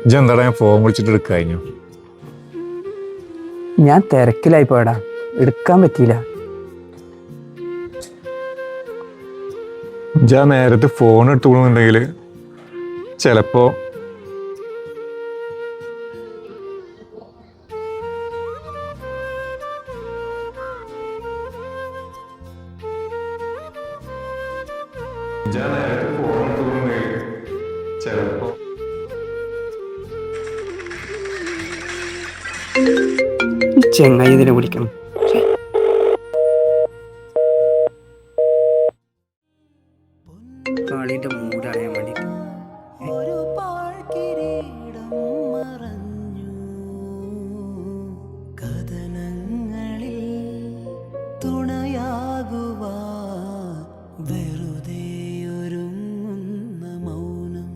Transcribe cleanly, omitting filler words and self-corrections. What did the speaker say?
ഇജെന്താടാ ഞാൻ ഫോൺ വിളിച്ചിട്ട് എടുക്കാഞ്ഞു? ഞാൻ തിരക്കിലായി പോയടാ, എടുക്കാൻ പറ്റിയില്ല. ഇജാ നേരത്തെ ഫോൺ എടുത്തുകൊള്ളുന്നുണ്ടെങ്കിൽ ചിലപ്പോ ഈ ചെങ്ങായി ഇതിനെ വിളിക്കണം. കളിന്റെ മൂഡ് അറിയാൻ വേണ്ടിട്ട് വെറുതെയൊരുങ്ങുന്ന മൗനം